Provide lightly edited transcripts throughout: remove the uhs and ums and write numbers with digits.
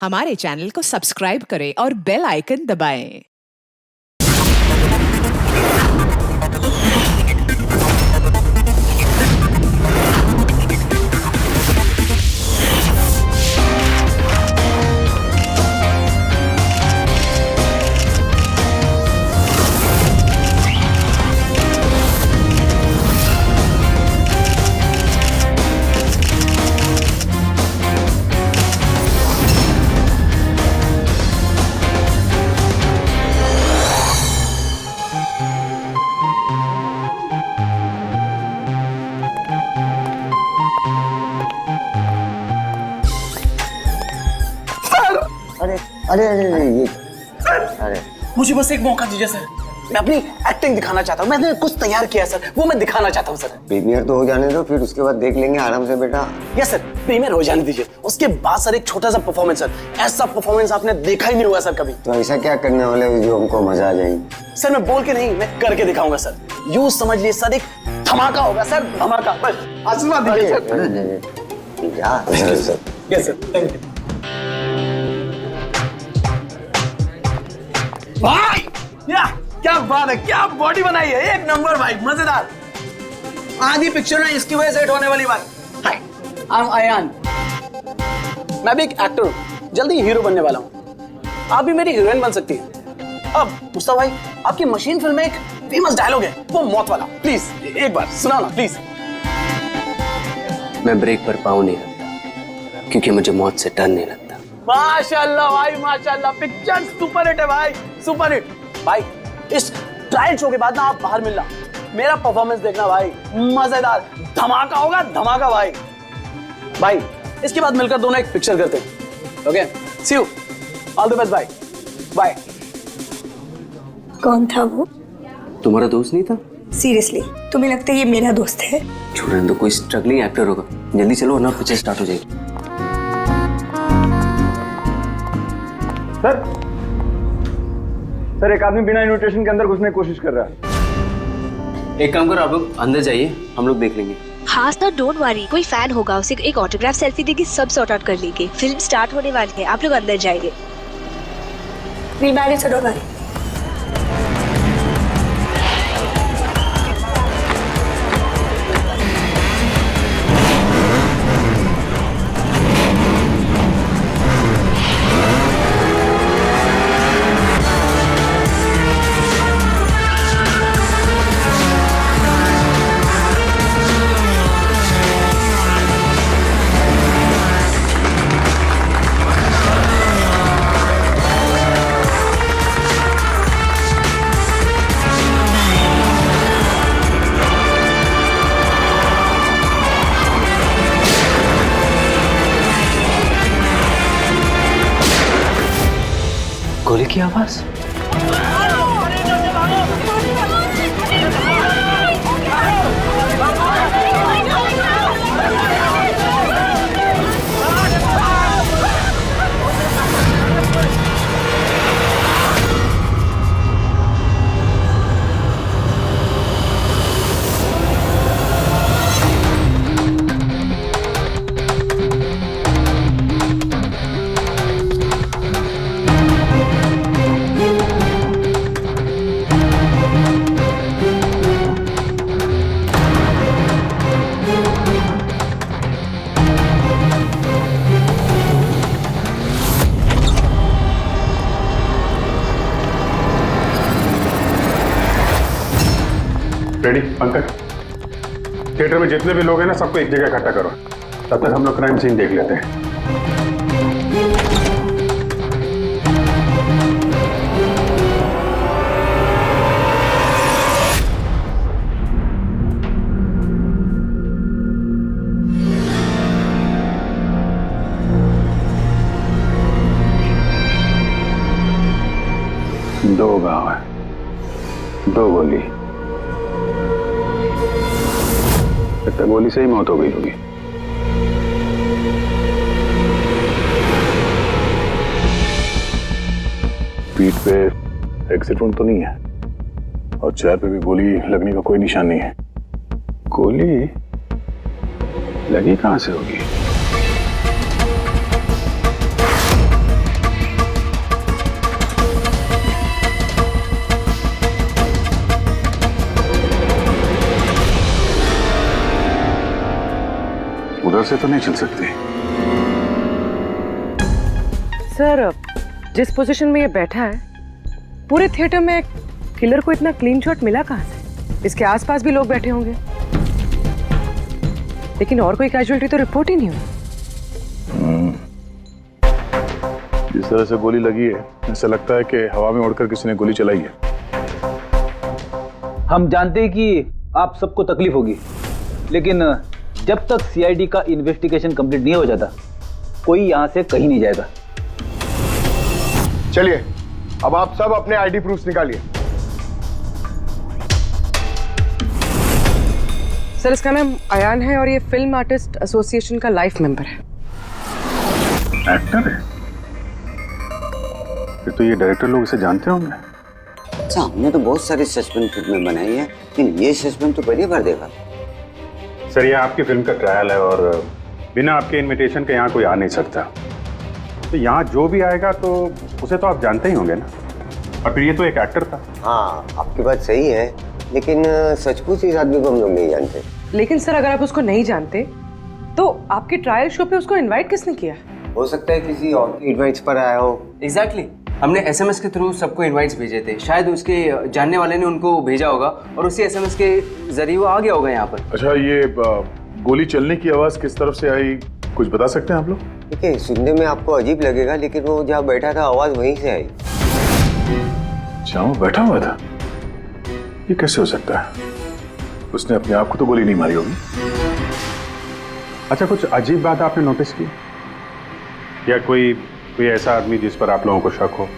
हमारे चैनल को सब्सक्राइब करें और बेल आइकन दबाएं। अरे अरे अरे ये अरे मुझे बस एक मौका दीजिए सर। मैं अपनी एक्टिंग दिखाना चाहता हूँ। मैंने कुछ तैयार किया है सर, वो मैं दिखाना चाहता हूँ सर। प्रीमियर तो हो जाने दो, फिर उसके बाद देख लेंगे आराम से बेटा। यस सर, प्रीमियर हो जाने दीजिए। उसके बाद सर एक छोटा सा परफॉर्मेंस सर। ऐसा परफॉर्मेंस आपने देखा ही नहीं होगा सर कभी। तो ऐसा क्या करने वाले हो जो हमको मजा आ जाएगी? सर मैं बोल के नहीं, मैं करके दिखाऊंगा सर। यूं समझ लिए सर, एक धमाका होगा सर, धमाका। बस आशीर्वाद दीजिए sir. Yes sir, thank you भाई। क्या बात है, क्या बॉडी बनाई है, एक नंबर भाई, मजेदार। आधी पिक्चर में इसकी वजह से हिट होने वाली बात। हाय, आई एम अयान। मैं भी एक एक्टर हूँ, जल्दी हीरो बनने वाला हूँ। आप भी मेरी हीरोइन बन सकती हैं। अब मुस्तफा भाई, आपकी मशीन फिल्म में एक फेमस डायलॉग है, वो मौत वाला। प्लीज एक बार सुनाओ ना प्लीज। मैं ब्रेक पर पाँव नहीं रखता क्योंकि मुझे मौत से डर नहीं लगता। माशाल्लाह भाई, माशाल्लाह। पिक्चर सुपर हिट है भाई, सुपर हिट। भाई इस ट्रायल शो के बाद ना आप बाहर मिलना, मेरा परफॉर्मेंस देखना भाई, मजेदार धमाका होगा, धमाका भाई। भाई इसके बाद मिलकर दोनों एक पिक्चर करते हैं। Okay, see you, all the best भाई, बाय। कौन था वो? तुम्हारा दोस्त नहीं था? सीरियसली तुम्हें लगता है ये मेरा दोस्त है? छोड़ने दो, कोई स्ट्रगलिंग एक्टर होगा। जल्दी चलो वरना पिक्चर स्टार्ट हो जाएगी। सर एक आदमी बिना इन्विटेशन के अंदर घुसने की कोशिश कर रहा है। एक काम करो, आप लोग अंदर जाइए, हम लोग देख लेंगे। हाँ सर, डोंट वरी, कोई फैन होगा, उसे एक ऑटोग्राफ सेल्फी देगी, सब सॉर्ट आउट कर लेंगे। फिल्म स्टार्ट होने वाली है, आप लोग अंदर जाइए। We marriage, don't worry. गोली की आवाज। रेडी पंकज, थिएटर में जितने भी लोग हैं ना, सबको एक जगह इकट्ठा करो। तब तक हम लोग क्राइम सीन देख लेते हैं। दो गांव है, दो गोली। गोली से ही मौत हो गई होगी। पीठ पे एग्जिट वुंड तो नहीं है और चेहरे पे भी गोली लगने का कोई निशान नहीं है। गोली लगी कहां से होगी? से तो नहीं चल सकती। सर, जिस पोजीशन में ये बैठा है, पूरे थिएटर में किलर को इतना क्लीन शॉट मिला कहाँ से? इसके आसपास भी लोग बैठे होंगे, लेकिन और कोई कैजुअलिटी तो रिपोर्ट ही नहीं हुई। जिस तरह से गोली लगी है, ऐसा लगता है कि हवा में उड़कर किसी ने गोली चलाई है। हम जानते हैं कि आप सबको तकलीफ होगी, लेकिन जब तक सीआईडी का इन्वेस्टिगेशन कंप्लीट नहीं हो जाता, कोई यहाँ से कहीं नहीं जाएगा। चलिए, अब आप सब अपने आईडी प्रूफ्स निकालिए। सर, इसका नाम अयान है और ये फिल्म आर्टिस्ट एसोसिएशन का लाइफ मेंबर है। एक्टर है? फिर तो ये डायरेक्टर लोग इसे जानते होंगे। अच्छा, हमने तो बहुत सारी सस्पेंस फिल्में बनाई है, लेकिन ये सस्पेंस तो पहली बार देखा। सर, ये आपकी फिल्म का ट्रायल है और बिना आपके इनविटेशन के यहाँ कोई आ नहीं सकता। तो यहाँ जो भी आएगा तो उसे तो आप जानते ही होंगे ना। और फिर ये तो एक एक्टर था। हाँ, आपकी बात सही है, लेकिन सचमुच इस आदमी को हम लोग नहीं जानते। लेकिन सर, अगर आप उसको नहीं जानते तो आपके ट्रायल शो पे उसको इनवाइट किसने किया? हो सकता है किसी और की इनवाइट्स पर आया हो। एग्जैक्टली, हमने एसएमएस के थ्रू सबको इनवाइट्स भेजे थे। शायद उसके जानने वाले ने उनको भेजा होगा और उसी एसएमएस के जरिए वो आ गया होगा यहाँ पर। अच्छा, ये गोली चलने की आवाज किस तरफ से आई, कुछ बता सकते हैं आप लोग? देखिए, सुनने में आपको अजीब लगेगा, लेकिन वो जहाँ बैठा था आवाज वहीं से आई। अच्छा, वो बैठा हुआ था? ये कैसे हो सकता है? उसने अपने आप को तो गोली नहीं मारी होगी। अच्छा, कुछ अजीब बात आपने नोटिस की या कोई ऐसा आदमी जिस पर आप लोगों को शक हो?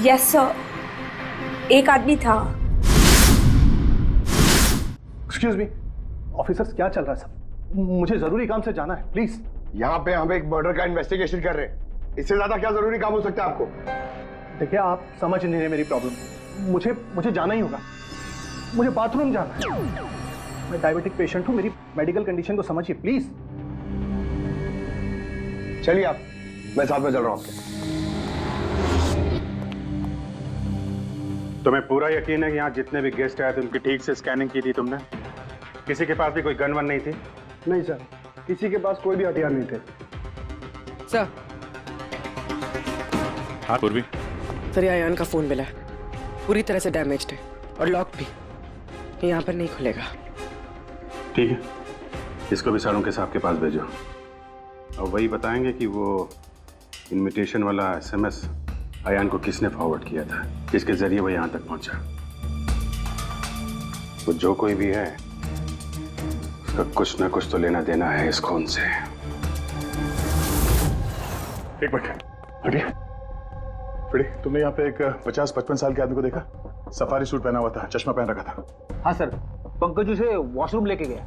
यस सर, एक आदमी था। एक्सक्यूज मी ऑफिसर्स, क्या चल रहा है सब? मुझे जरूरी काम से जाना है, प्लीज। यहाँ पे हम एक मर्डर का इन्वेस्टिगेशन कर रहे हैं, इससे ज्यादा क्या जरूरी काम हो सकता है आपको? देखिए, आप समझ नहीं रहे मेरी प्रॉब्लम। मुझे जाना ही होगा, मुझे बाथरूम जाना है। मैं डायबिटिक पेशेंट हूँ, मेरी मेडिकल कंडीशन को समझिए प्लीज। चलिए आप, मैं साथ में चल रहा हूँ आपके। तुम्हें पूरा यकीन है कि यहाँ जितने भी गेस्ट आए थे उनकी ठीक से स्कैनिंग की थी तुमने? किसी के पास भी कोई गन वन नहीं थी? नहीं सर, किसी के पास कोई भी हथियार नहीं थे। सर, हाँ पूर्वी। सर, ये अयान का फोन मिला है, पूरी तरह से डैमेज्ड है और लॉक भी, ये यहाँ पर नहीं खुलेगा। ठीक है, इसको भी सारों के साहब के पास भेजो और वही बताएंगे कि वो इनविटेशन वाला एसएमएस अयान को किसने फॉरवर्ड किया था, जिसके जरिए वो यहाँ तक पहुंचा। वो जो कोई भी है, उसका कुछ ना कुछ तो लेना देना है इस खून से। एक मिनट हटिए। फ्रेडी, तुमने यहाँ पे एक 50-55 साल के आदमी को देखा? सफारी सूट पहना हुआ था, चश्मा पहन रखा था। हाँ सर, पंकज उसे वॉशरूम लेके गया।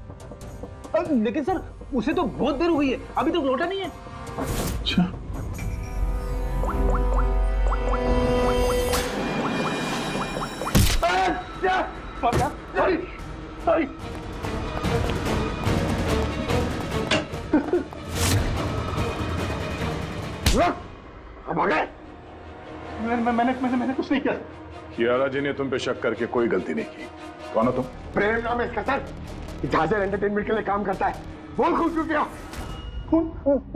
लेकिन सर, उसे तो बहुत देर हो गई है, अभी तक लौटा नहीं है। अच्छा, मैंने कुछ नहीं किया। कियारा जी ने तुम पे शक करके कोई गलती नहीं की। कौन हो तुम? प्रेम नाम है इसका सर, जहाजर एंटरटेनमेंट के लिए काम करता है। बोल खून क्यों किया? खून?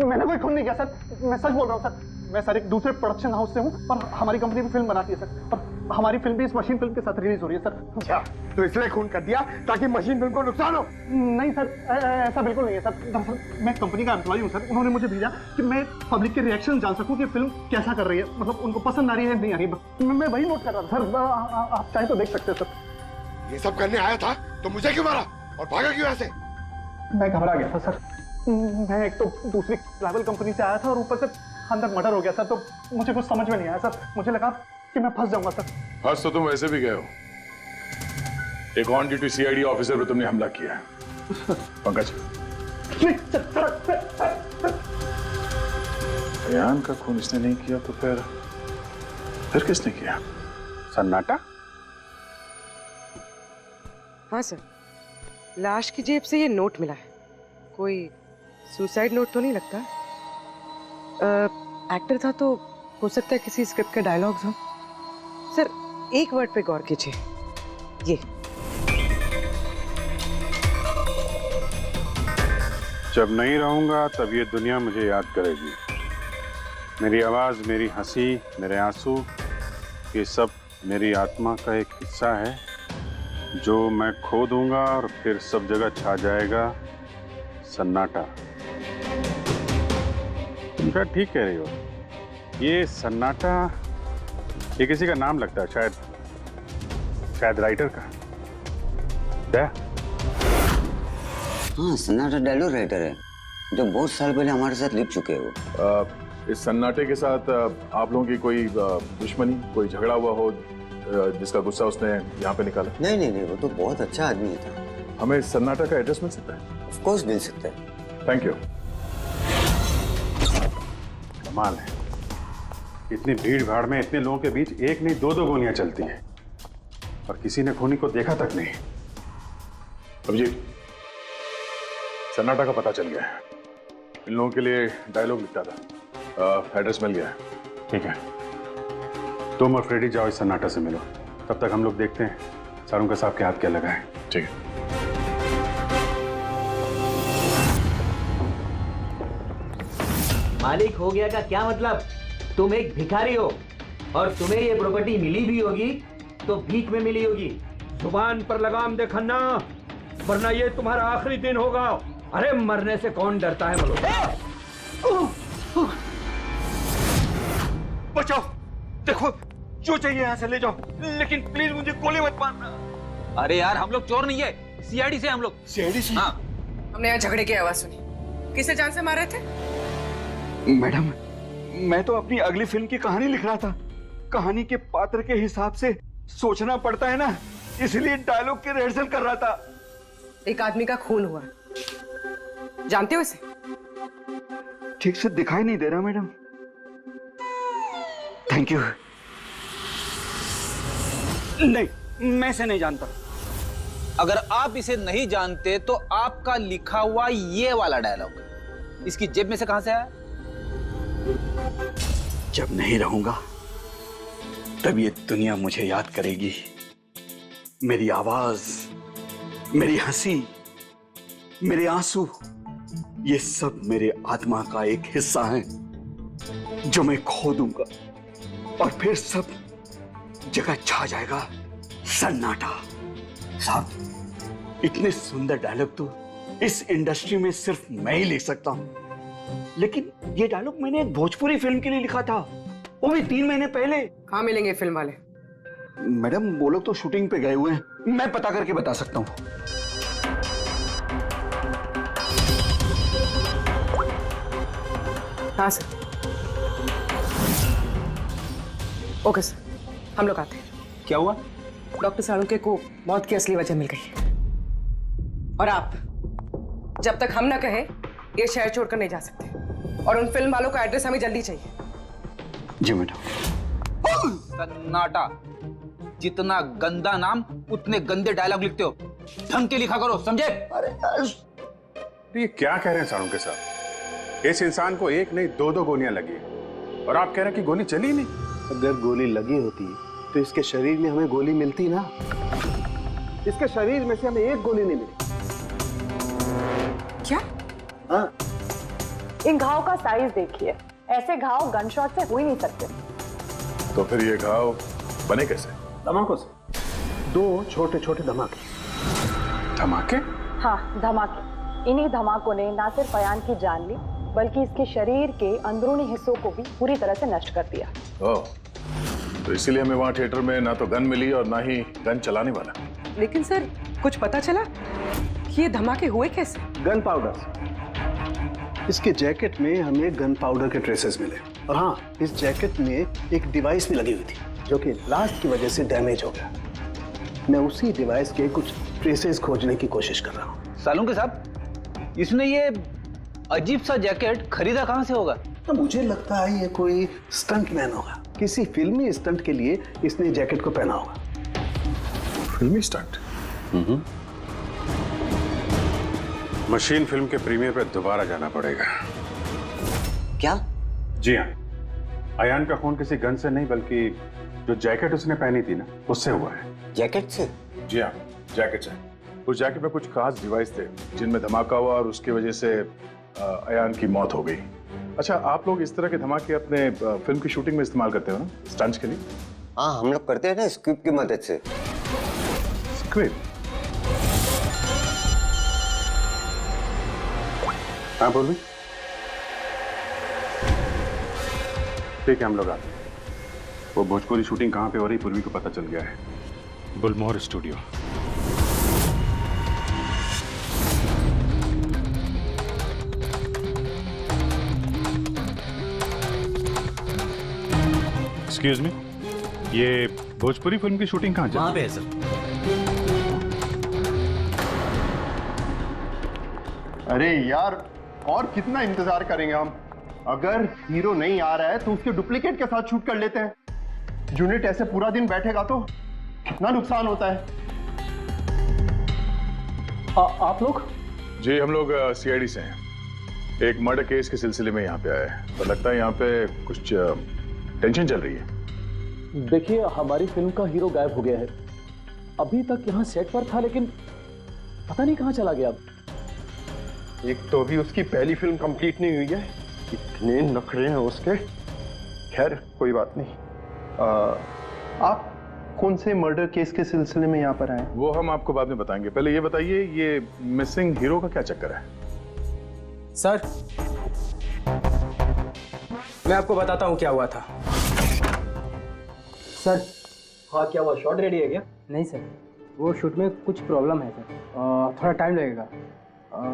मैंने कोई खून नहीं किया सर, मैं सच बोल रहा हूँ सर। मैं सर एक दूसरे प्रोडक्शन हाउस से हूँ और हमारी कंपनी भी फिल्म बनाती है सर, और हमारी फिल्म भी इस मशीन फिल्म के साथ रिलीज हो रही है सर। क्या तो इसलिए खून कर दिया ताकि मशीन फिल्म को नुकसान हो? नहीं सर, ऐसा बिल्कुल नहीं है सर। दरअसल मैं कंपनी का एम्प्लॉय हूँ सर, उन्होंने मुझे भेजा कि मैं पब्लिक के रिएक्शन जान सकूँ कि फिल्म कैसा कर रही है, मतलब उनको पसंद आ रही है नहीं आ रही है। मैं वही नोट कर रहा था सर, आप चाहे तो देख सकते हैं सर। ये सब करने आया था तो मुझे क्यों मारा और भागा क्यों ऐसे? मैं घबरा गया था सर, मैं एक तो दूसरी ट्रैवल कंपनी से आया था और ऊपर से अंदर मर्डर हो गया सर, तो मुझे कुछ समझ में नहीं आया सर। मुझे लगा कि मैं फंस जाऊंगा सर। फंस तो तुम वैसे भी गए हो, एक ऑन ड्यूटी सीआईडी ऑफिसर पे तुमने हमला किया है। पंकज, अयान का खून इसने नहीं किया तो फिर किसने किया? सन्नाटा? हाँ सर, लाश की जेब से ये नोट मिला है, कोई सुसाइड नोट तो नहीं लगता। एक्टर था तो हो सकता है किसी स्क्रिप्ट के डायलॉग्स हो। सर, एक वर्ड पे गौर कीजिए, ये जब नहीं रहूंगा तब ये दुनिया मुझे याद करेगी। मेरी आवाज, मेरी हंसी, मेरे आंसू, ये सब मेरी आत्मा का एक हिस्सा है जो मैं खो दूंगा और फिर सब जगह छा जाएगा सन्नाटा। तुम शायद ठीक कह रही हो। ये सन्नाटा ये किसी का नाम लगता है, शायद राइटर का। क्या? हाँ, सन्नाटा डायलॉग राइटर है जो बहुत साल पहले हमारे साथ लिख चुके हो। इस सन्नाटे के साथ आप लोगों की कोई दुश्मनी, कोई झगड़ा हुआ हो जिसका गुस्सा उसने यहाँ पे निकाला? नहीं, वो तो बहुत अच्छा आदमी था। हमें सन्नाटा का एड्रेस मिल सकता है? ऑफ कोर्स मिल सकता है। Thank you. कमाल है, इतनी भीड़ भाड़ में इतने लोगों के बीच एक नहीं दो गोलियां चलती हैं और किसी ने खूनी को देखा तक नहीं। अभिजीत, सन्नाटा का पता चल गया है। इन लोगों के लिए डायलॉग लिखता था, एड्रेस मिल गया है। ठीक है, तुम और फ्रेडी जाओ, इस सन्नाटा से मिलो। तब तक हम लोग देखते हैं सारुंका साहब के हाथ क्या लगा है। ठीक है। मालिक हो गया का क्या मतलब? तुम एक भिखारी हो और तुम्हें ये प्रॉपर्टी मिली भी होगी तो भीख में मिली होगी। जुबान पर लगाम दे खन्ना, वरना ये तुम्हारा आखिरी दिन होगा। अरे मरने से कौन डरता है बोलो? बचाओ, देखो जो चाहिए यहाँ से ले जाओ, लेकिन प्लीज मुझे गोली मत मारना। अरे यार, हम लोग चोर नहीं है, सीआईडी से हम लोग। सीआईडी से? हाँ। हमने यहाँ झगड़े की आवाज सुनी। किसे जान से मारे थे? मैडम, मैं तो अपनी अगली फिल्म की कहानी लिख रहा था। कहानी के पात्र के हिसाब से सोचना पड़ता है ना, इसलिए डायलॉग की रिहर्सल कर रहा था। एक आदमी का खून हुआ, जानते हो इसे? ठीक से दिखाई नहीं दे रहा मैडम। Thank you. नहीं, मैं इसे नहीं जानता। अगर आप इसे नहीं जानते तो आपका लिखा हुआ ये वाला डायलॉग इसकी जेब में से कहां से आया? जब नहीं रहूंगा तब ये दुनिया मुझे याद करेगी। मेरी आवाज, मेरी हंसी, मेरे आंसू, ये सब मेरे आत्मा का एक हिस्सा है जो मैं खो दूंगा और फिर सब जगह छा जाएगा सन्नाटा। साहब, इतने सुंदर डायलॉग तो इस इंडस्ट्री में सिर्फ मैं ही लिख सकता हूं, लेकिन ये डायलॉग मैंने एक भोजपुरी फिल्म के लिए लिखा था, वो भी 3 महीने पहले। कहाँ मिलेंगे फिल्म वाले? मैडम, वो लोग तो शूटिंग पे गए हुए हैं, मैं पता करके बता सकता हूँ। हाँ सर। ओके सर, हम लोग आते हैं। क्या हुआ? डॉक्टर साळुंके को मौत की असली वजह मिल गई और आप जब तक हम ना कहें ये शहर छोड़कर नहीं जा सकते, और उन फिल्म वालों का एड्रेस हमें जल्दी चाहिए। जी मैडम। सन्नाटा, जितना गंदा नाम उतने गंदे डायलॉग लिखते हो। ढंग के लिखा करो, समझे? ये क्या कह रहे हैं सारुंके साहब? इस इंसान को एक नहीं दो गोलियां लगी और आप कह रहे हैं कि गोली चली नहीं। अगर गोली लगी होती तो इसके शरीर में हमें गोली मिलती ना। इसके शरीर में से हमें एक गोली नहीं मिली। क्या? हाँ। इन घाव का साइज देखिए, ऐसे घाव गनशॉट से हो ही नहीं सकते। तो फिर ये घाव बने कैसे? धमाकों से। 2 छोटे छोटे धमाके। धमाके? हाँ, धमाके। इन्हीं धमाकों ने ना सिर्फ अयान की जान ली, बल्कि इसके शरीर के अंदरूनी हिस्सों को भी पूरी तरह से नष्ट कर दिया। ओह, तो इसीलिए हमें वहां थिएटर में ना तो गन मिली और ना ही गन चलाने वाला। लेकिन सर, कुछ पता चला कि ये धमाके हुए कैसे? Gun powder. इसके जैकेट में हमें गन पाउडर के ट्रेसेस मिले, और हाँ, इस जैकेट में एक डिवाइस भी लगी हुई थी जो कि ब्लास्ट की वजह से डैमेज हो गया। मैं उसी डिवाइस के कुछ ट्रेसेस खोजने की कोशिश कर रहा हूँ। सालुंके साहब, इसने ये अजीब सा जैकेट खरीदा कहाँ से होगा? तो मुझे लगता है ये कोई स्टंट मैन होगा। किसी फिल्मी स्टंट के लिए इसने जैकेट को पहना होगा। फिल्मी स्टंट? मशीन फिल्म के प्रीमियर पे दोबारा जाना पड़ेगा। क्या? जी हाँ, अयान का खून किसी गन से नहीं बल्कि जो जैकेट उसने पहनी थी ना, उससे हुआ है। जैकेट से? जी हाँ, जैकेट से। उस जैकेट में कुछ खास डिवाइस थे जिनमें धमाका हुआ और उसकी वजह से अयान की मौत हो गई। अच्छा, आप लोग इस तरह के धमाके अपने फिल्म की शूटिंग में इस्तेमाल करते हो ना, स्टंट्स के लिए? हाँ, हम लोग करते हैं ना स्क्रिप्ट की मदद से। स्क्रिप्ट? हाँ पूर्वी, ठीक है, हम लोग आते हैं। वो भोजपुरी शूटिंग कहाँ पे हो रही पूर्वी को पता चल गया है, बुलमोहर स्टूडियो। एक्सक्यूज मी, ये भोजपुरी फिल्म की शूटिंग कहाँ वहाँ पे है सर। अरे यार, और कितना इंतजार करेंगे हम? अगर हीरो नहीं आ रहा है तो उसके डुप्लीकेट के साथ शूट कर लेते हैं। यूनिट ऐसे पूरा दिन बैठेगा तो कितना नुकसान होता है। आप लोग? जी, हम लोग सीआईडी से हैं। एक मर्डर केस के सिलसिले में यहाँ पे आए हैं, तो लगता है यहाँ पे कुछ टेंशन चल रही है। देखिए, हमारी फिल्म का हीरो गायब हो गया है। अभी तक यहाँ सेट पर था, लेकिन पता नहीं कहाँ चला गया। एक तो अभी उसकी पहली फिल्म कंप्लीट नहीं हुई है, इतने नखरे हैं उसके। खैर कोई बात नहीं। आप कौन से मर्डर केस के सिलसिले में यहाँ पर आए? वो हम आपको बाद में बताएंगे। पहले ये बताइए, ये मिसिंग हीरो का क्या चक्कर है? सर, मैं आपको बताता हूँ क्या हुआ था। सर, हाँ क्या हुआ? शॉट रेडी है क्या? नहीं सर, वो शूट में कुछ प्रॉब्लम है सर, थोड़ा टाइम लगेगा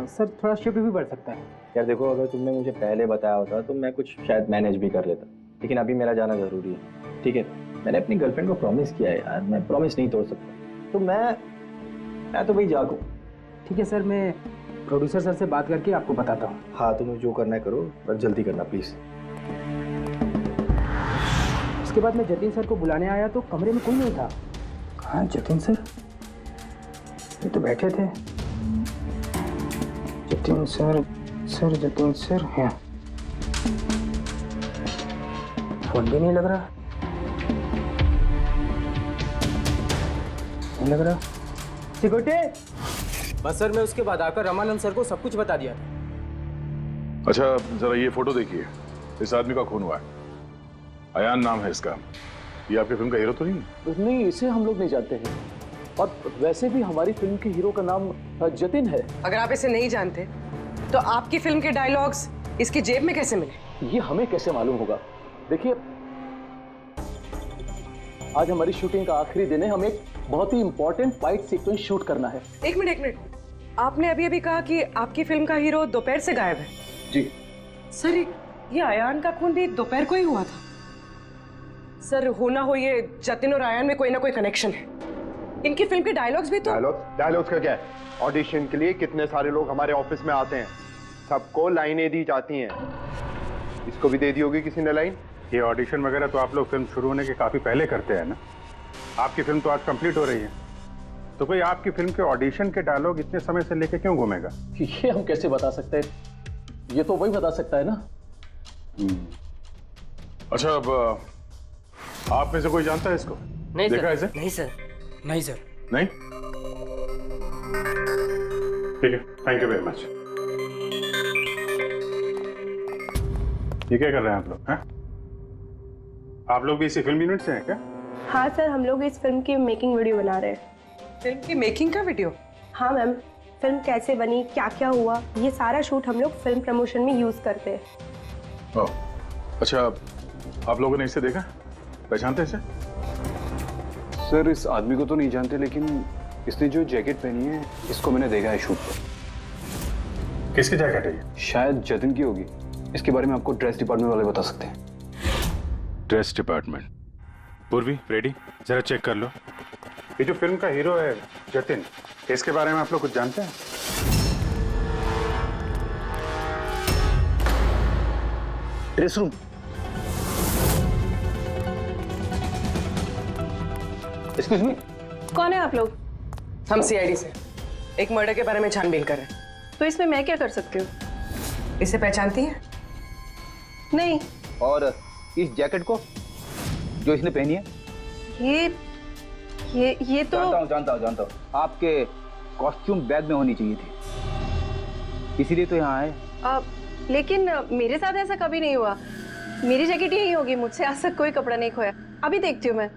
सर, थोड़ा शिफ्ट भी बढ़ सकता है। यार देखो, अगर तुमने मुझे पहले बताया होता तो मैं कुछ शायद मैनेज भी कर लेता, लेकिन अभी मेरा जाना ज़रूरी है। ठीक है, मैंने अपनी गर्लफ्रेंड को प्रॉमिस किया है यार, मैं प्रॉमिस नहीं तोड़ सकता, तो मैं तो भाई जागूँ। ठीक है सर, मैं प्रोड्यूसर सर से बात करके आपको बताता हूँ। हाँ, तुम्हें जो करना है करो, पर जल्दी करना प्लीज़। उसके बाद मैं जतिन सर को बुलाने आया तो कमरे में कोई नहीं था। कहाँ जतिन सर? ये तो बैठे थे। जतिन सर, जतिन सर हैं। फोन भी नहीं लग रहा, नहीं लग रहा। सिक्योरिटी। बस सर, मैं उसके बाद आकर रमानंद सर को सब कुछ बता दिया। अच्छा, जरा ये फोटो देखिए, इस आदमी का खून हुआ है। अयान नाम है इसका। ये आपकी फिल्म का हीरो तो नहीं? नहीं, इसे हम लोग नहीं जानते हैं, और वैसे भी हमारी फिल्म के हीरो का नाम जतिन है। अगर आप इसे नहीं जानते तो आपकी फिल्म के डायलॉग्स इसकी जेब में कैसे मिले? ये हमें कैसे मालूम होगा? देखिए, आज हमारी शूटिंग का आखिरी दिन है, हमें एक बहुत ही इंपॉर्टेंट फाइट सीक्वेंस शूट करना है। एक मिनट, आपने अभी कहा कि आपकी फिल्म का हीरो दोपहर से गायब है। जी सर, ये अयान का खून भी दोपहर को ही हुआ था। सर, हो ना हो ये जतिन और अयान में कोई ना कोई कनेक्शन है। इनकी फिल्म के डायलॉग्स भी तो। डायलॉग्स का क्या है? ऑडिशन के लिए कितने सारे लोग हमारे ऑफिस में आते हैं, सबको लाइनें दी जाती हैं। इसको भी दे दी होगी किसी ने लाइन। ये ऑडिशन वगैरह तो आप लोग फिल्म शुरू होने के काफी पहले करते हैं ना। आपकी फिल्म तो आज कंप्लीट हो रही है, तो कोई आपकी फिल्म के ऑडिशन के डायलॉग इतने समय से लेके क्यों घूमेगा? ये हम कैसे बता सकते हैं? ये तो वही बता सकता है ना। अच्छा, अब आप में से कोई जानता है इसको? नहीं देखा सर। इसे? नहीं सर, नहीं सर। नहीं? ठीक है, थैंक यू वेरी मच। ये क्या कर रहे हैं आप लोग? हैं? आप लोग भी इसी फिल्म यूनिट से हैं क्या? हाँ सर, हम लोग इस फिल्म की मेकिंग वीडियो बना रहे हैं। फिल्म की मेकिंग का वीडियो? हाँ मैम, फिल्म कैसे बनी, क्या क्या हुआ, ये सारा शूट हम लोग फिल्म प्रमोशन में यूज करते हैं। ओह, अच्छा, आप लोगों ने इसे देखा? पहचानते इसे? सर, इस आदमी को तो नहीं जानते, लेकिन इसने जो जैकेट पहनी है इसको मैंने देखा है शूट पर। किसकी जैकेट है ये? शायद जतिन की होगी। इसके बारे में आपको ड्रेस डिपार्टमेंट वाले बता सकते हैं। Dress department. पूर्वी, रेडी? जरा चेक कर लो। ये जो फिल्म का हीरो है जतिन, इसके बारे में आप लोग कुछ जानते हैं? Dress room. एक्सक्यूज मी, कौन है आप लोग? हम सीआईडी से एक मर्डर के बारे में छानबीन कर रहे हैं। तो इसमें मैं क्या कर सकती हूँ? इसे पहचानती हैं? नहीं। और इस जैकेट को जो इसने पहनी है? ये तो जानता हूँ। आपके कॉस्ट्यूम बैग में होनी चाहिए थी, इसीलिए तो यहाँ आए। लेकिन मेरे साथ ऐसा कभी नहीं हुआ। मेरी जैकेट यही होगी, मुझसे आज तक कोई कपड़ा नहीं खोया। अभी देखती हूँ मैं।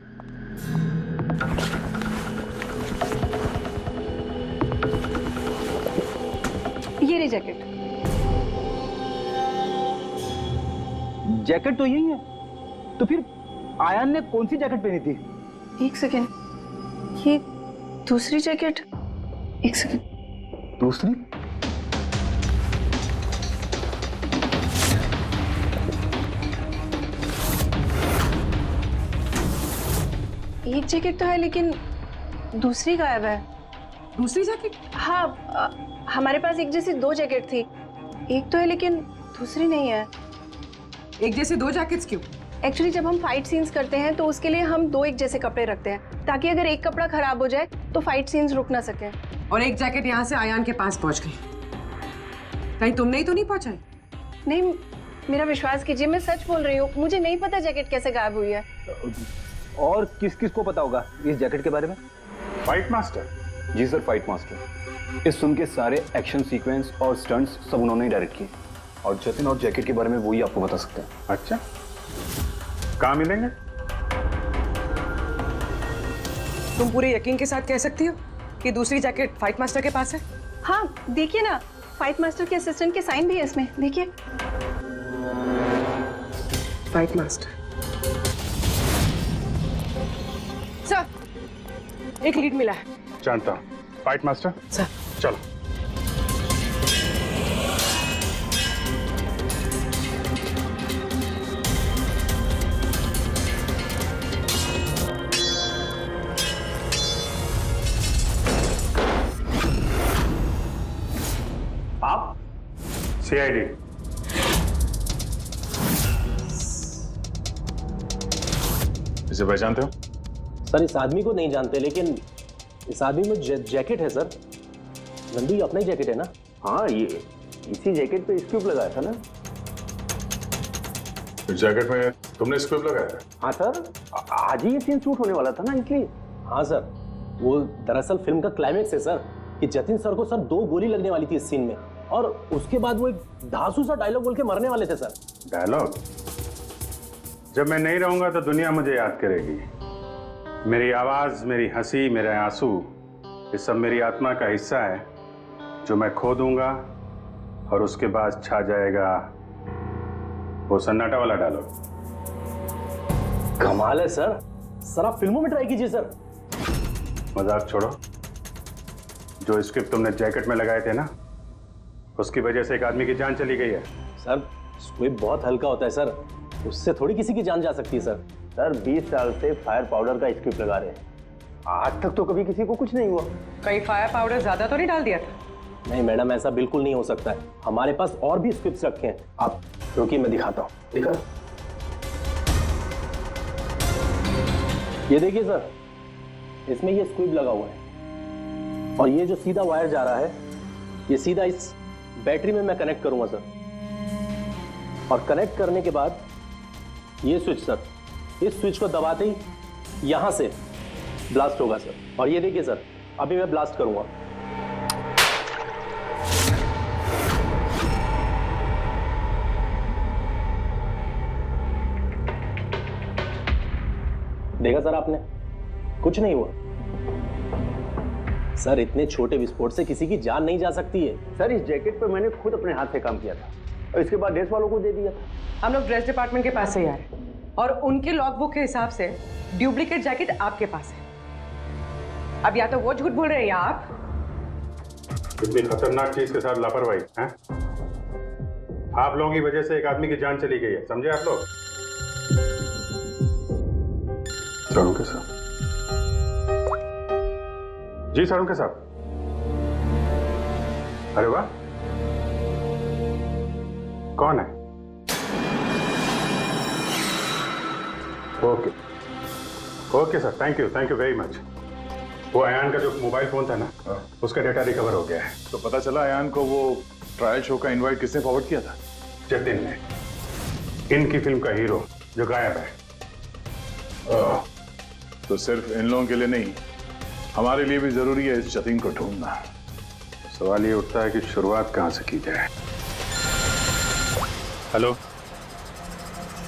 ये रही जैकेट। जैकेट तो यही है, तो फिर आयान ने कौन सी जैकेट पहनी थी? एक सेकेंड, ये दूसरी जैकेट। एक सेकेंड, दूसरी? एक जैकेट तो है लेकिन दूसरी गायब है। दूसरी जैकेट? हाँ, हमारे पास एक जैसी दो जैकेट थी। एक तो है लेकिन दूसरी नहीं है। एक जैसे दो जैकेट्स क्यों? एक्चुअली जब हम फाइट सीन्स करते हैं तो उसके लिए हम दो एक जैसे कपड़े रखते हैं, ताकि अगर एक कपड़ा खराब हो जाए तो फाइट सीन्स रुक ना सके। और एक जैकेट यहाँ से आयान के पास पहुंच गई, कहीं तुमने ही तो नहीं पहुंचाई? नहीं, मेरा विश्वास कीजिए, मैं सच बोल रही हूँ। मुझे नहीं पता जैकेट कैसे गायब हुई है। और किस किस को पता होगा इस जैकेट के बारे में? Fight master? जी सर, फाइट मास्टर। इस फिल्म के सारे एक्शन सीक्वेंस और स्टंट्स सब उन्होंने ही डायरेक्ट किए, और जतिन और जैकेट के बारे में वही आपको बता सकते हैं। अच्छा, कहाँ मिलेंगे? तुम पूरे यकीन के साथ कह सकती हो कि दूसरी जैकेट फाइट मास्टर के पास है? हाँ, देखिए ना, फाइट मास्टर के असिस्टेंट के साइन भी है इसमें, देखिए। Fight master. सर, एक लीड मिला है। जानता हूँ। Fight master? सर। चलो। आप? CID। इसे पहचानते हो? सर, इस आदमी को नहीं जानते, लेकिन इस आदमी में जैकेट है सर। नंदू, ये अपना ही जैकेट है ना? हाँ, ये इसी जैकेट पे स्क्यूब लगाया था ना। इस जैकेट में तुमने स्क्यूब लगाया था? हाँ सर, आज ही ये सीन शूट होने वाला था ना, इसलिए। हाँ सर, वो दरअसल फिल्म का क्लाइमेक्स है सर, कि जतिन सर को सर 2 गोली लगने वाली थी इस सीन में, और उसके बाद वो एक धांसू सा डायलॉग बोल के मरने वाले थे सर। डायलॉग? जब मैं नहीं रहूंगा तो दुनिया मुझे याद करेगी। मेरी आवाज, मेरी हंसी, मेरे आंसू, ये सब मेरी आत्मा का हिस्सा है जो मैं खो दूंगा, और उसके बाद छा जाएगा वो सन्नाटा वाला डायलॉग। कमाल है सर। सर, आप फिल्मों में ट्राई कीजिए सर। मजाक छोड़ो। जो स्क्रिप्ट तुमने जैकेट में लगाए थे ना, उसकी वजह से एक आदमी की जान चली गई है। सर, स्क्विब बहुत हल्का होता है सर, उससे थोड़ी किसी की जान जा सकती है सर। सर, 20 साल से फायर पाउडर का स्क्रिप्ट लगा रहे हैं, आज तक तो कभी किसी को कुछ नहीं हुआ। कहीं फायर पाउडर ज्यादा तो नहीं डाल दिया था? नहीं मैडम, ऐसा बिल्कुल नहीं हो सकता है। हमारे पास और भी स्क्रिप्ट्स रखे हैं। आप रुकिए, मैं दिखाता हूँ। दिखा। ये देखिए सर, इसमें ये स्क्विब लगा हुआ है, और ये जो सीधा वायर जा रहा है, ये सीधा इस बैटरी में मैं कनेक्ट करूंगा सर, और कनेक्ट करने के बाद ये स्विच सर, इस स्विच को दबाते ही यहां से ब्लास्ट होगा सर। और ये देखिए सर, अभी मैं ब्लास्ट करूंगा। देखा सर आपने, कुछ नहीं हुआ सर। इतने छोटे विस्फोट से किसी की जान नहीं जा सकती है सर। इस जैकेट पे मैंने खुद अपने हाथ से काम किया था, और इसके बाद ड्रेस वालों को दे दिया था। हम लोग ड्रेस डिपार्टमेंट के पास से ही आ रहे हैं, और उनके लॉगबुक के हिसाब से डुप्लीकेट जैकेट आपके पास है। अब या तो वो झूठ बोल रहे हैं या आप। इतनी खतरनाक चीज के साथ लापरवाही है? आप लोगों की वजह से एक आदमी की जान चली गई है, समझे आप लोग? सारुण साहब। जी सारुण साहब। अरे वाह, कौन है? Okay okay sir, thank you very much. वो अयान का जो मोबाइल फोन था ना, उसका डेटा रिकवर हो गया है। तो पता चला अयान को वो ट्रायल शो का इनवाइट किसने फॉरवर्ड किया था? जतिन ने, इनकी फिल्म का हीरो जो गायब है। तो सिर्फ इन लोगों के लिए नहीं, हमारे लिए भी जरूरी है इस जतीन को ढूंढना। सवाल ये उठता है कि शुरुआत कहां से की जाए। हेलो,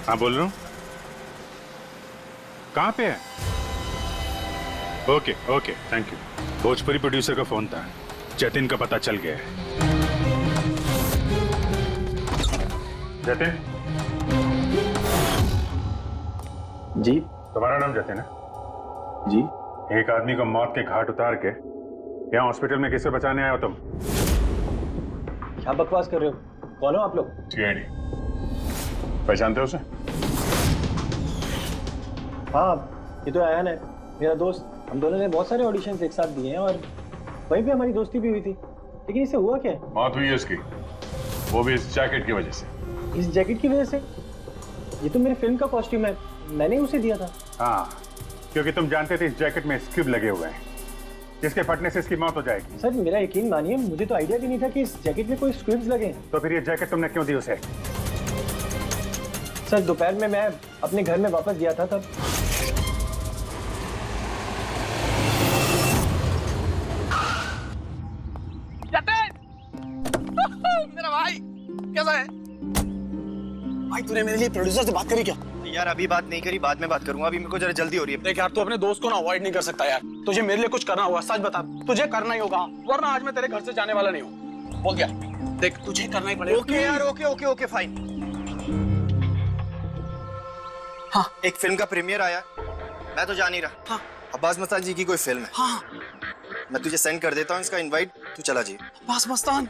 हाँ बोल रहा हूँ। कहाँ पे है? Okay okay, thank you. Bhojpuri producer का फोन था, जतिन का पता चल गया है। जतिन जी, तुम्हारा नाम जतिन है? जी। एक आदमी को मौत के घाट उतार के यहाँ हॉस्पिटल में किसे बचाने आए हो तुम? क्या बकवास कर रहे हो? कौन हो आप लोग? सीआईडी। पहचानते हो उसे? हाँ, ये तो आयन है, मेरा दोस्त। हम दोनों ने बहुत सारे ऑडिशंस एक साथ दिए हैं और वहीं पे हमारी दोस्ती भी हुई थी। लेकिन इससे हुआ क्या है? मौत हुई है उसकी, वो भी इस जैकेट की वजह से। इस जैकेट की वजह से? ये तो मेरे फिल्म का कॉस्ट्यूम है, मैंने उसे दिया था। हाँ, क्योंकि तुम जानते थे इस जैकेट में स्क्रिप्ट लगे हुए हैं, जिसके फटने से इसकी मौत हो जाएगी। सर मेरा यकीन मानिए, मुझे तो आइडिया भी नहीं था कि इस जैकेट में कोई स्क्रिप्ट्स लगे हैं। तो फिर ये जैकेट तुमने क्यों दी उसे? सर दोपहर में मैं अपने घर में वापस गया था तब। मेरा भाई कैसा है? भाई तूने मेरे लिए प्रोड्यूसर से बात करी क्या? यार अभी बात नहीं करी, बाद में बात करूंगा। अभी मेरे को जरा जल्दी हो रही है। देख यार, तू अपने दोस्त को ना अवॉइड नहीं कर सकता यार। तुझे मेरे लिए कुछ करना होगा, सच बता। तुझे करना ही होगा, वरना आज मैं तेरे घर से जाने वाला नहीं हूँ। बोल क्या? देख तुझे करना ही पड़ेगा। ओके यार, ओके ओके ओके फाइन। हाँ, एक फिल्म का प्रीमियर आया, मैं तो जा नहीं रहा। हाँ, अब्बास मस्तान जी की कोई फिल्म है। हाँ, मैं तुझे सेंड कर देता हूँ इसका इनवाइट, तू चला जी। अब्बास मस्तान,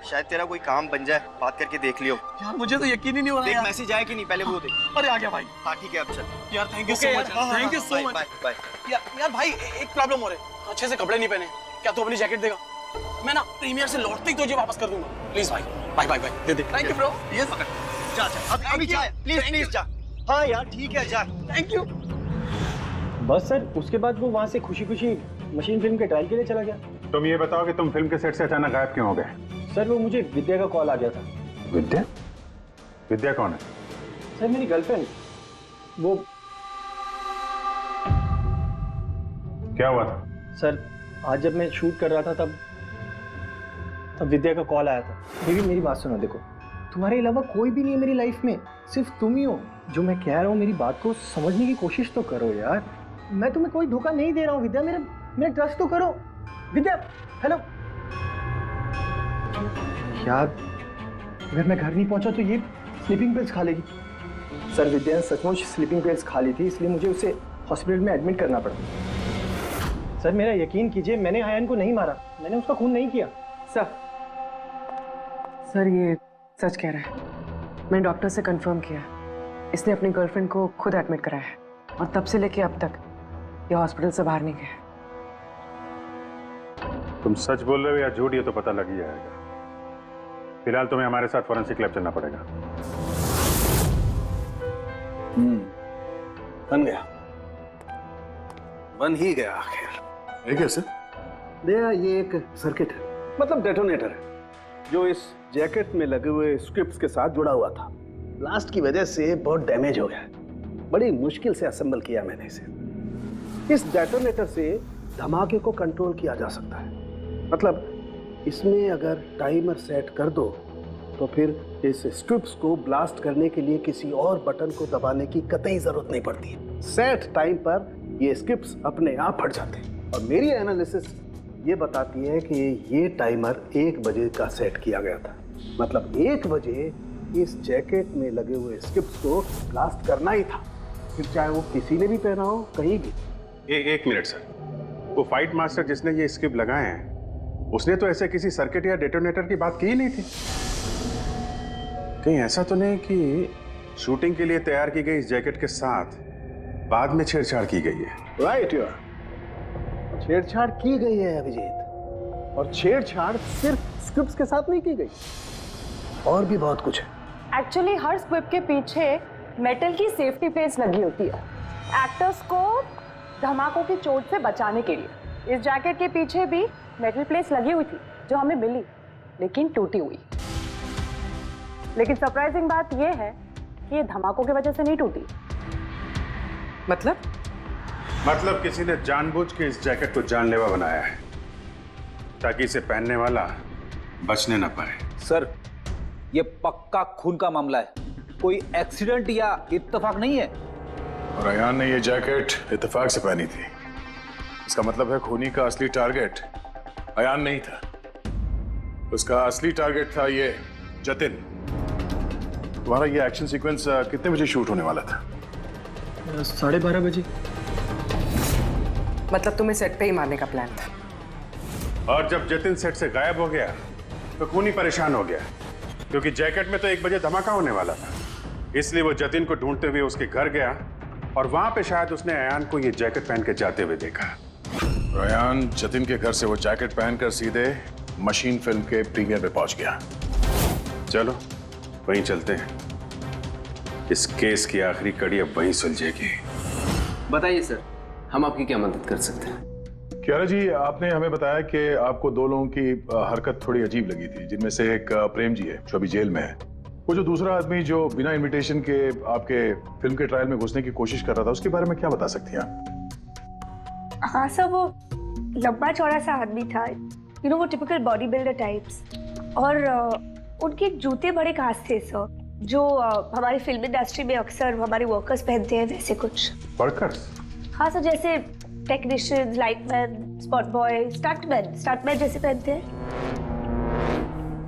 शायद तेरा कोई काम बन जाए, बात करके देख लियो। यार मुझे तो यकीन ही नहीं हो रहा यार। मैसेज आया कि नहीं, पहले वो देख। अरे आ गया भाई। हाँ ठीक है, अब चल। यार thank you so much, thank you so much. Bye bye. यार भाई एक प्रॉब्लम हो रही है, अच्छे से कपड़े नहीं पहने। क्या तू अपनी जैकेट देगा? मैं ना प्रीमियर से लौटते ही तुझे वापस कर दूंगा। प्लीज भाई, बाय बाय बाय। दे दे। Thank you bro. ये पकड़, जा जा अभी जा, प्लीज प्लीज जा। हाँ यार ठीक है, जा। Thank you. बस सर, उसके बाद वो वहाँ से खुशी खुशी मशीन फिल्म के ट्रायल के लिए चला गया। तुम ये बताओ कि तुम फिल्म के सेट से अचानक गायब क्यों हो गए? सर वो मुझे विद्या का कॉल आ गया था। विद्या? विद्या कौन है? सर मेरी गर्लफ्रेंड। वो क्या हुआ था? सर आज जब मैं शूट कर रहा था तब विद्या का कॉल आया था। बेबी मेरी बात सुनो, देखो तुम्हारे अलावा कोई भी नहीं है मेरी लाइफ में, सिर्फ तुम ही हो। जो मैं कह रहा हूँ मेरी बात को समझने की कोशिश तो करो यार। मैं तुम्हें कोई धोखा नहीं दे रहा हूँ विद्या, मेरा ट्रस्ट तो करो। विद्या हेलो। यार अगर मैं घर नहीं पहुंचा तो ये स्लीपिंग पिल्स खा लेगी। सर विद्या ने सचमुच स्लीपिंग पिल्स खा ली थी, इसलिए मुझे उसे हॉस्पिटल में एडमिट करना पड़ा। सर मेरा यकीन कीजिए, मैंने आयन को नहीं मारा, मैंने उसका खून नहीं किया। सर ये सच कह रहा है। मैंने डॉक्टर से कंफर्म किया, इसने अपनी गर्लफ्रेंड को खुद एडमिट कराया है और तब से लेके अब तक ये हॉस्पिटल से बाहर नहीं गया। तुम सच बोल रहे हो या झूठ, ये तो पता लग ही जाएगा। फिलहाल तुम्हें हमारे साथ फॉरेंसिक लैब चलना पड़ेगा। बन गया, बन ही गया आखिर। ये कैसे? ये एक सर्किट है, मतलब डेटोनेटर है, जो इस जैकेट में लगे हुए स्क्रिप्ट्स के साथ जुड़ा हुआ था। ब्लास्ट की वजह से बहुत डैमेज हो गया है, बड़ी मुश्किल से असेंबल किया मैंने इसे। इस डेटोनेटर से धमाके को कंट्रोल किया जा सकता है, मतलब इसमें अगर टाइमर सेट कर दो तो फिर इस स्ट्रिप्स को ब्लास्ट करने के लिए किसी और बटन को दबाने की कतई जरूरत नहीं पड़ती। सेट टाइम पर ये स्ट्रिप्स अपने आप फट जाते हैं। और मेरी एनालिसिस ये बताती है कि ये टाइमर 1 बजे का सेट किया गया था, मतलब 1 बजे इस जैकेट में लगे हुए स्ट्रिप्स को ब्लास्ट करना ही था, फिर चाहे वो किसी ने भी पहना हो कहीं भी। एक मिनट सर, वो फाइट मास्टर जिसने ये स्क्रिप्ट लगाए हैं, उसने तो ऐसे किसी सर्किट या डेटोनेटर की बात की ही नहीं थी। कहीं ऐसा तो नहीं कि शूटिंग के लिए तैयार की गई इस जैकेट के साथ बाद में छेड़छाड़ की गई है? राइट यार, छेड़छाड़ की गई है अभिजीत, और छेड़छाड़ सिर्फ स्क्रिप्ट्स के साथ नहीं की गई, और भी बहुत कुछ है। एक्चुअली हर स्क्रिप्ट के पीछे मेटल की सेफ्टी प्लेट्स लगी होती है, एक्टर्स को धमाकों की चोट से बचाने के लिए। इस जैकेट के पीछे भी मेटल प्लेट्स लगी हुई थी जो हमें मिली, लेकिन टूटी हुई। लेकिन सरप्राइजिंग बात यह है कि ये धमाकों की वजह से नहीं टूटी। मतलब मतलब किसी ने जानबूझ के इस जैकेट को जानलेवा बनाया है ताकि इसे पहनने वाला बचने ना पाए। सर, ये पक्का खून का मामला है, कोई एक्सीडेंट या इत्तेफाक नहीं है। और अयान ने ये जैकेट इत्तेफाक से पहनी थी। इसका मतलब है खूनी का असली टारगेट अयान नहीं था, उसका असली टारगेट था ये जतिन। तुम्हारा ये एक्शन सीक्वेंस कितने बजे शूट होने वाला था? 12:30 बजे। मतलब तुम्हें सेट पे ही मारने का प्लान था? और जब जतिन सेट से गायब हो गया तो खूनी परेशान हो गया क्योंकि जैकेट में तो 1 बजे धमाका होने वाला था। इसलिए वो जतिन को ढूंढते हुए उसके घर गया और वहां पे शायद उसने अयान को ये जैकेट पहन के जाते हुए देखा। अयान जतिन के घर से वो जैकेट पहनकर सीधे मशीन फिल्म के प्रीमियर पे पहुंच गया। चलो वहीं चलते हैं, इस केस की आखिरी कड़ी अब वहीं सुलझेगी। बताइए सर, हम आपकी क्या मदद कर सकते हैं? क्यारा जी, आपने हमें बताया कि आपको 2 लोगों की हरकत थोड़ी अजीब लगी थी, जिनमें से एक प्रेम जी है जो अभी जेल में है। वो जो दूसरा आदमी जो बिना इनविटेशन के आपके फिल्म के ट्रायल में घुसने की कोशिश कर रहा था, उसके बारे में क्या बता सकती हैं आप? हाँ सर, वो लंबा चौड़ा सा आदमी था, वो टिपिकल बॉडी बिल्डर टाइप्स। और उनके जूते बड़े खास थे सर, जो हमारी फिल्म इंडस्ट्री में अक्सर हमारे वर्कर्स पहनते हैं, वैसे कुछ। वर्कर्स? हाँ सर, जैसे technicians, lightman, spot boy, stuntman जैसे पहनते हैं।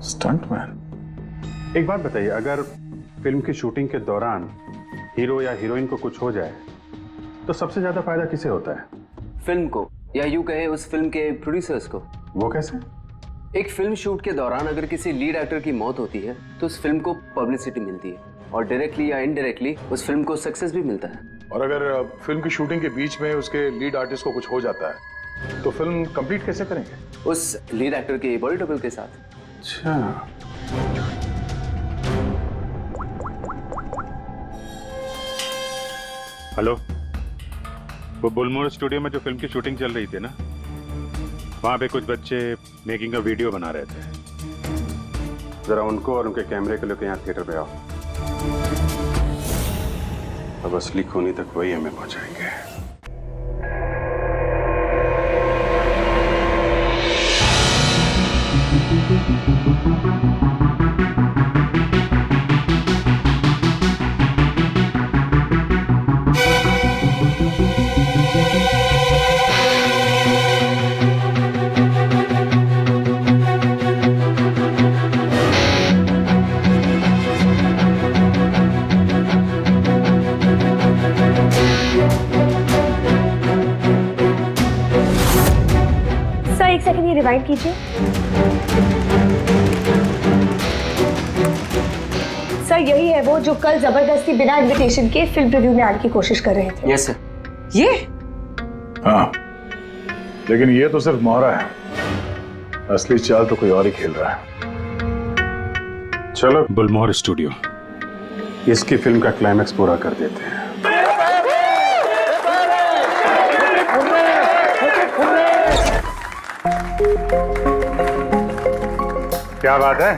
स्टंटमैन? एक बात बताइए, अगर फिल्म की शूटिंग के दौरान हीरो या हीरोइन को कुछ हो जाए तो सबसे ज्यादा फायदा किसे होता है? फिल्म को, या यूं कहे उस फिल्म के प्रोड्यूसर्स को। वो कैसे? एक फिल्म शूट के दौरान अगर किसी लीड एक्टर की मौत होती है तो उस फिल्म को पब्लिसिटी मिलती है और डायरेक्टली या इनडायरेक्टली उस फिल्म को सक्सेस भी मिलता है। और अगर फिल्म की शूटिंग के बीच में उसके लीड आर्टिस्ट को कुछ हो जाता है तो फिल्म कंप्लीट कैसे करेंगे? उस लीड एक्टर के बॉडी डबल के साथ। अच्छा, हेलो, वो बुलमोर स्टूडियो में जो फिल्म की शूटिंग चल रही थी ना, वहां पे कुछ बच्चे मेकिंग का वीडियो बना रहे थे। जरा उनको और उनके कैमरे को लेकर यहाँ थिएटर पे आओ। अब असली खूनी तक वही हमें पहुंचाएंगे। रिवाइंड कीजिए। सर, यही है वो जो कल जबरदस्ती बिना इनविटेशन के फिल्म रिव्यू में आने की कोशिश कर रहे थे। Yes sir. ये? हाँ, लेकिन ये तो सिर्फ मोहरा है, असली चाल तो कोई और ही खेल रहा है। चलो बुलमोर स्टूडियो, इसकी फिल्म का क्लाइमैक्स पूरा कर देते हैं। क्या बात है,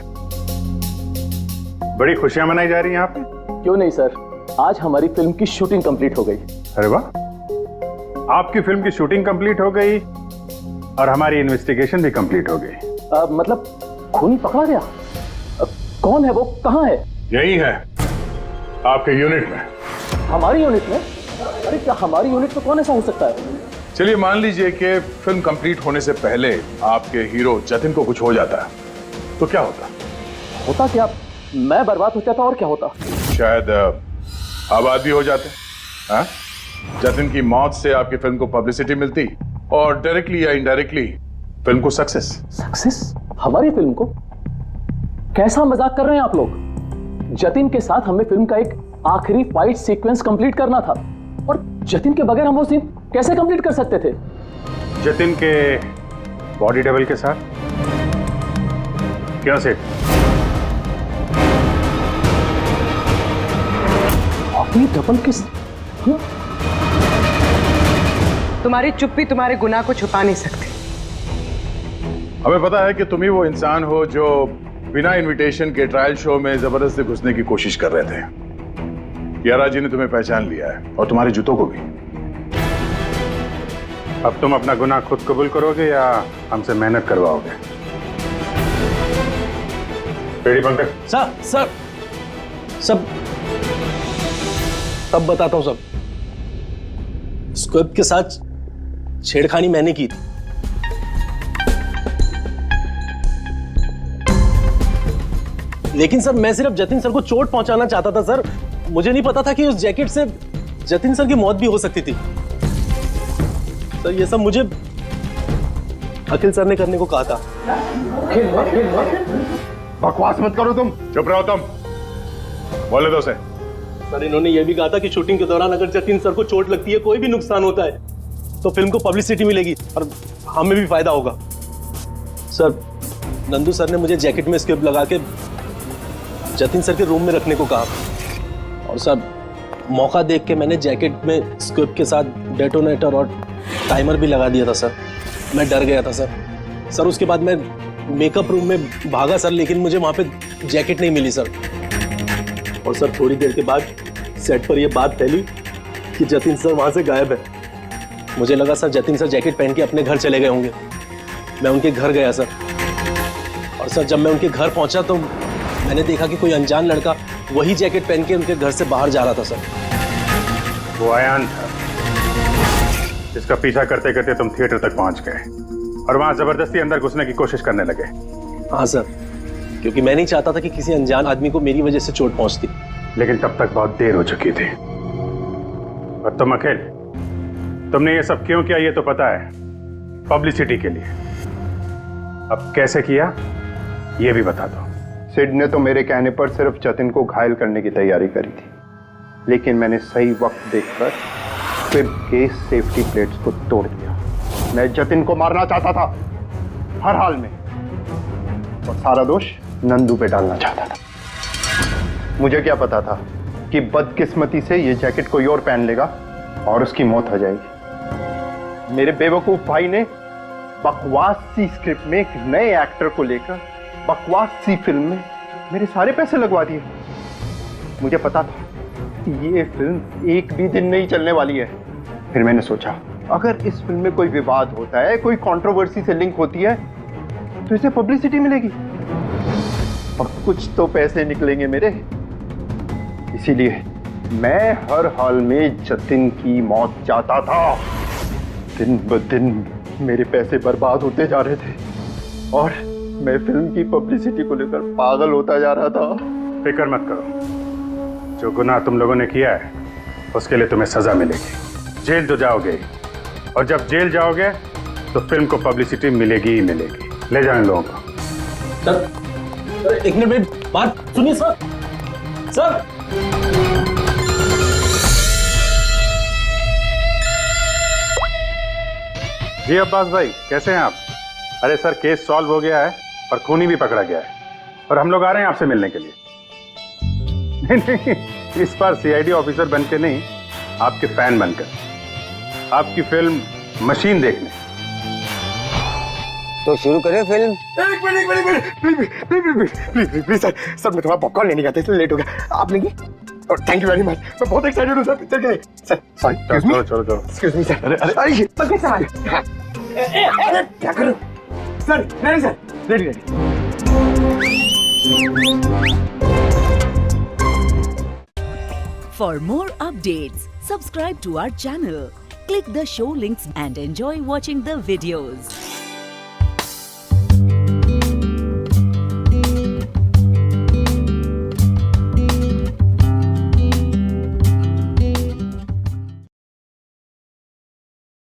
बड़ी खुशियां मनाई जा रही हैं आप? क्यों नहीं सर, आज हमारी फिल्म की शूटिंग कंप्लीट हो गई। अरे वाह, आपकी फिल्म की शूटिंग कंप्लीट हो गई और हमारी इन्वेस्टिगेशन भी कंप्लीट हो गई। मतलब खूनी पकड़ा गया? कौन है वो, कहाँ है? यही है, आपके यूनिट में। हमारी यूनिट में? अरे क्या हमारी यूनिट में कौन ऐसा हो सकता है? चलिए मान लीजिए कि फिल्म कंप्लीट होने से पहले आपके हीरो जतिन को कुछ हो जाता है तो क्या होता? होता क्या? मैं बर्बाद हो जाता और क्या होता? शायद आबाद भी हो जाते। हाँ? जतिन की मौत से आपकी फिल्म को पब्लिसिटी मिलती और डायरेक्टली या इनडायरेक्टली फिल्म को सक्सेस। सक्सेस? हमारी फिल्म को? कैसा मजाक कर रहे हैं आप लोग? जतिन के साथ हमें फिल्म का एक आखिरी फाइट सीक्वेंस कंप्लीट करना था और जतिन के बगैर हम वो सीन कैसे कंप्लीट कर सकते थे? जतिन के बॉडी डबल के साथ? क्या सेठ? बॉडी डबल किस? तुम्हारी चुप्पी तुम्हारे गुनाह को छुपा नहीं सकती। हमें पता है कि तुम ही वो इंसान हो जो बिना इनविटेशन के ट्रायल शो में जबरदस्ती घुसने की कोशिश कर रहे थे। कियारा जी ने तुम्हें पहचान लिया है और तुम्हारे जूतों को भी। अब तुम अपना गुनाह खुद कबूल करोगे या हमसे मेहनत करवाओगे? रेडी पंकज? सर सब बताता हूं सब। स्क्रिप्ट के साथ छेड़खानी मैंने की थी। लेकिन सर मैं सिर्फ जतिन सर को चोट पहुंचाना चाहता था सर। मुझे नहीं पता था कि उस जैकेट से जतिन सर की मौत भी हो सकती थी। सर ये सब मुझे अखिल सर ने करने को कहा था। बकवास मत करो तुम। चुप रहो तुम। बोले दो से। सर इन्होंने ये भी कहा था कि शूटिंग के दौरान अगर जतिन सर को चोट लगती है, कोई भी नुकसान होता है, तो फिल्म को पब्लिसिटी मिलेगी और हमें भी फायदा होगा। सर नंदू सर ने मुझे जैकेट में स्क्रिप्ट लगा के जतिन सर के रूम में रखने को कहा और सर मौका देख के मैंने जैकेट में स्क्रिप्ट के साथ डेटोनेटर और टाइमर भी लगा दिया था सर। मैं डर गया था सर उसके बाद मैं मेकअप रूम में भागा सर, लेकिन मुझे वहां पे जैकेट नहीं मिली सर। और सर थोड़ी देर के बाद सेट पर यह बात फैली कि जतिन सर वहां से गायब है। मुझे लगा सर जतिन सर जैकेट पहन के अपने घर चले गए होंगे। मैं उनके घर गया सर और सर जब मैं उनके घर पहुंचा तो मैंने देखा कि कोई अनजान लड़का वही जैकेट पहन के उनके घर से बाहर जा रहा था सर। वो अयान था जिसका पीछा करते करते तुम थिएटर तक पहुंच गए और वहां जबरदस्ती अंदर घुसने की कोशिश करने लगे। हाँ सर, क्योंकि मैं नहीं चाहता था कि किसी अनजान आदमी को मेरी वजह से चोट पहुंचती। लेकिन तब तक बहुत देर हो चुकी थी। और तुम अखिल, तुमने ये सब क्यों किया ये तो पता है, पब्लिसिटी के लिए। अब कैसे किया ये भी बता दो। सिड ने तो मेरे कहने पर सिर्फ जतिन को घायल करने की तैयारी करी थी, लेकिन मैंने सही वक्त देखकर सिड के सेफ्टी प्लेट्स को तोड़ दिया। मैं जतिन को मारना चाहता था हर हाल में, और सारा दोष नंदू पे डालना चाहता था। मुझे क्या पता था कि बदकिस्मती से ये जैकेट कोई और पहन लेगा और उसकी मौत हो जाएगी। मेरे बेवकूफ भाई ने बकवास सी स्क्रिप्ट में एक नए एक्टर को लेकर बकवास सी फिल्म में मेरे सारे पैसे लगवा दिए। मुझे पता था कि ये फिल्म एक भी दिन नहीं चलने वाली है। फिर मैंने सोचा अगर इस फिल्म में कोई विवाद होता है, कोई कंट्रोवर्सी से लिंक होती है, तो इसे पब्लिसिटी मिलेगी और कुछ तो पैसे निकलेंगे मेरे। इसीलिए मैं हर हाल में जतिन की मौत चाहता था। दिन ब दिन मेरे पैसे बर्बाद होते जा रहे थे और मैं फिल्म की पब्लिसिटी को लेकर पागल होता जा रहा था। फिक्र मत करो, जो गुनाह तुम लोगों ने किया है उसके लिए तुम्हें सजा मिलेगी। जेल तो जाओगे और जब जेल जाओगे तो फिल्म को पब्लिसिटी मिलेगी ही मिलेगी। ले जाओ इन लोगों को। सर एक मिनट मेरी बात सुनिए सर। सर जी अब्बास भाई, कैसे हैं आप? अरे सर केस सॉल्व हो गया है और खूनी भी पकड़ा गया है और हम लोग आ रहे हैं आपसे मिलने के लिए। नहीं, इस बार सीआईडी ऑफिसर बनके नहीं, आपके फैन बनकर, आपकी फिल्म मशीन देखने। तो शुरू करें फिल्म। एक मिनट प्लीज सर मैं थोड़ा पॉपकॉर्न लेने गया था इसलिए लेट हो गया। आप लेंगे? और थैंक यू वेरी मच, मैं बहुत एक्साइटेड हूँ सर पिक्चर के लिए। सर सॉरी, चलो एक्सक्यूज मी सर। अरे सब कैसे आ गए? अरे क्या करूं सर? नहीं sir, ready. For more updates, subscribe to our channel, click the show links and enjoy watching the videos.